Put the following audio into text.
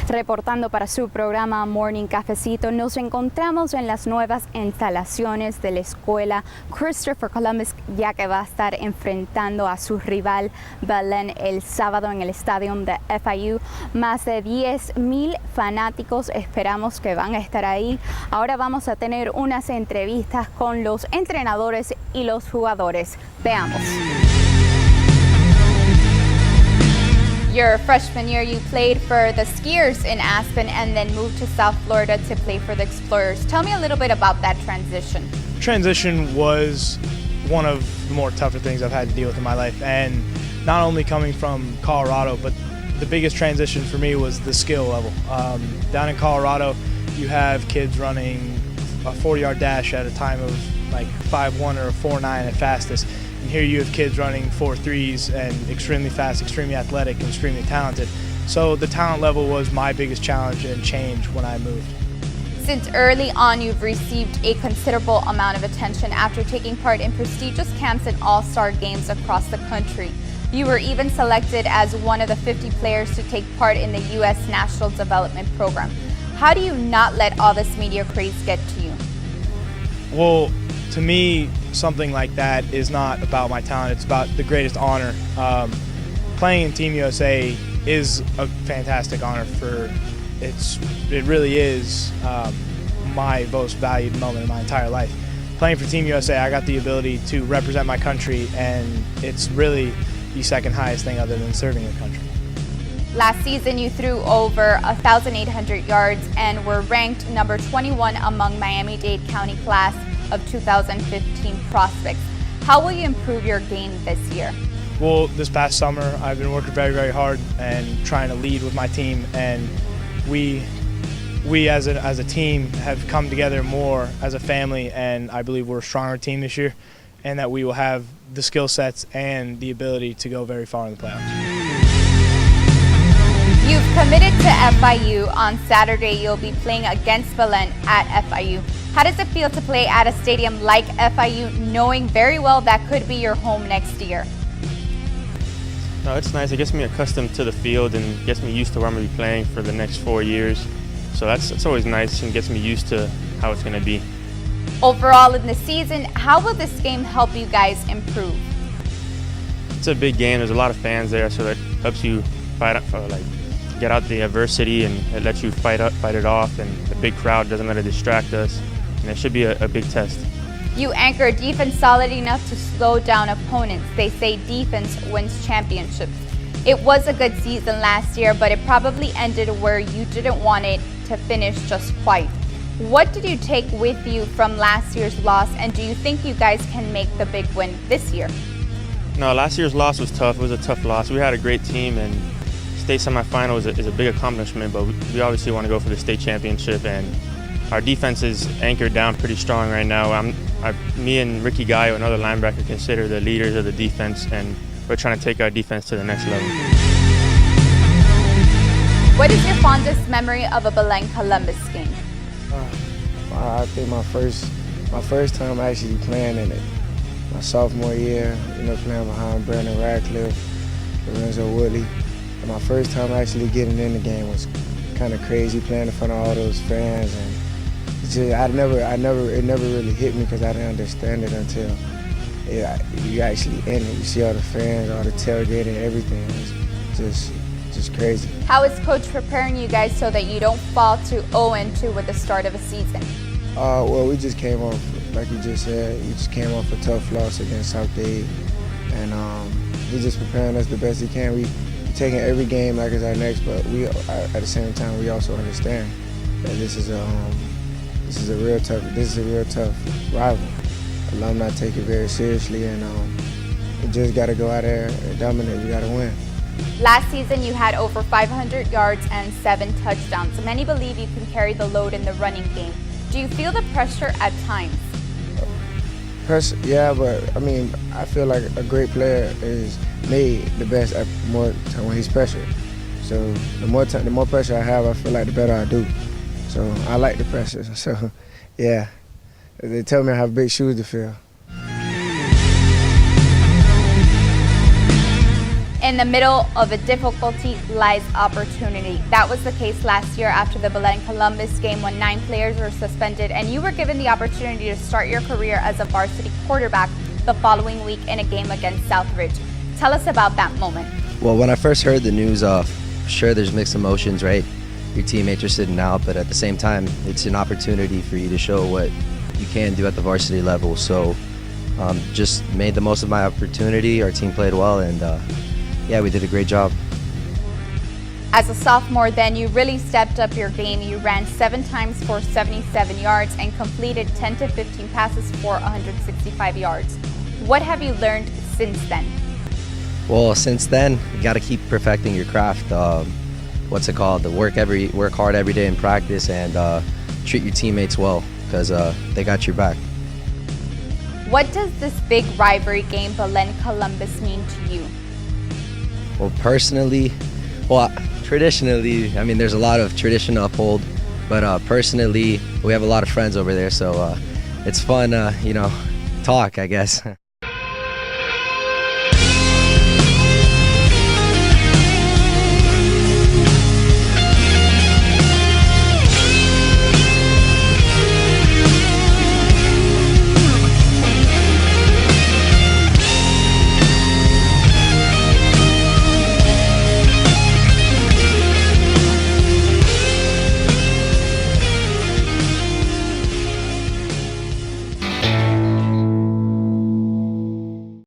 Reportando para su programa Morning Cafecito, nos encontramos en las nuevas instalaciones de la escuela Christopher Columbus, ya que va a estar enfrentando a su rival Belen el sábado en el estadio de FIU. Más de 10,000 fanáticos esperamos que van a estar ahí. Ahora vamos a tener unas entrevistas con los entrenadores y los jugadores. Veamos. Your freshman year, you played for the Skiers in Aspen and then moved to South Florida to play for the Explorers. Tell me a little bit about that transition. Transition was one of the more tougher things I've had to deal with in my life, and not only coming from Colorado, but the biggest transition for me was the skill level. Down in Colorado, you have kids running a 40-yard dash at a time of like 5.1 or a 4.9 at fastest. And here you have kids running 4.3s and extremely fast, extremely athletic, and extremely talented. So the talent level was my biggest challenge and change when I moved. Since early on, you've received a considerable amount of attention after taking part in prestigious camps and all-star games across the country. You were even selected as one of the 50 players to take part in the U.S. National Development Program. How do you not let all this media craze get to you? Well, to me, something like that is not about my talent. It's about the greatest honor. Playing in Team USA is a fantastic honor. It really is my most valued moment in my entire life. Playing for Team USA, I got the ability to represent my country, and it's really the second highest thing other than serving the country. Last season, you threw over 1,800 yards and were ranked number 21 among Miami-Dade County class of 2015 prospects. How will you improve your game this year? Well, this past summer, I've been working very, very hard and trying to lead with my team, and we as a team have come together more as a family, and I believe we're a stronger team this year, and that we will have the skill sets and the ability to go very far in the playoffs. You've committed to FIU. On Saturday, you'll be playing against Belen at FIU. How does it feel to play at a stadium like FIU, knowing very well that could be your home next year? No, it's nice. It gets me accustomed to the field and gets me used to where I'm going to be playing for the next 4 years. So that's always nice and gets me used to how it's going to be. Overall in the season, how will this game help you guys improve? It's a big game. There's a lot of fans there, so that helps you get out the adversity, and it lets you fight it off, and the big crowd doesn't let it distract us. And it should be a big test. You anchor defense solid enough to slow down opponents. They say defense wins championships. It was a good season last year, but it probably ended where you didn't want it to finish just quite. What did you take with you from last year's loss, and do you think you guys can make the big win this year? No, last year's loss was tough. It was a tough loss. We had a great team, and state semifinal is a big accomplishment, but we obviously want to go for the state championship, and our defense is anchored down pretty strong right now. Me and Ricky Gallo, another linebacker, consider the leaders of the defense, and we're trying to take our defense to the next level. What is your fondest memory of a Belen Columbus game? I think my first time actually playing in it, my sophomore year, playing behind Brandon Radcliffe, Lorenzo Woodley. And my first time actually getting in the game was kind of crazy, playing in front of all those fans, and it never really hit me because I didn't understand it until you actually in it. You see all the fans, all the tailgating, everything. It's just crazy. How is Coach preparing you guys so that you don't fall to 0-2 with the start of a season? Well, we just came off, like you just said, we just came off a tough loss against South Dade, and he's just preparing us the best he can. We taking every game like it's our next, but we at the same time we also understand that this is a real tough rival. Alumni take it very seriously, and we just got to go out there and dominate. We got to win. Last season, you had over 500 yards and 7 touchdowns. Many believe you can carry the load in the running game. Do you feel the pressure at times? Pressure, yeah, but I mean, I feel like a great player is made the best at more time when he's pressured. So the more pressure I have, I feel like the better I do. So I like the pressure. So yeah, they tell me I have big shoes to fill. In the middle of a difficulty lies opportunity. That was the case last year after the Belen Columbus game when 9 players were suspended and you were given the opportunity to start your career as a varsity quarterback the following week in a game against Southridge. Tell us about that moment. Well, when I first heard the news, sure, there's mixed emotions, right? Your teammates are sitting out, but at the same time, it's an opportunity for you to show what you can do at the varsity level. So just made the most of my opportunity. Our team played well, and yeah, we did a great job. As a sophomore then, you really stepped up your game. You ran 7 times for 77 yards and completed 10 to 15 passes for 165 yards. What have you learned since then? Well, since then, you got to keep perfecting your craft. What's it called? Work hard every day in practice and treat your teammates well because they got your back. What does this big rivalry game, Belen Columbus, mean to you? Well, personally, traditionally, I mean, there's a lot of tradition to uphold, but personally, we have a lot of friends over there, so it's fun, talk, I guess.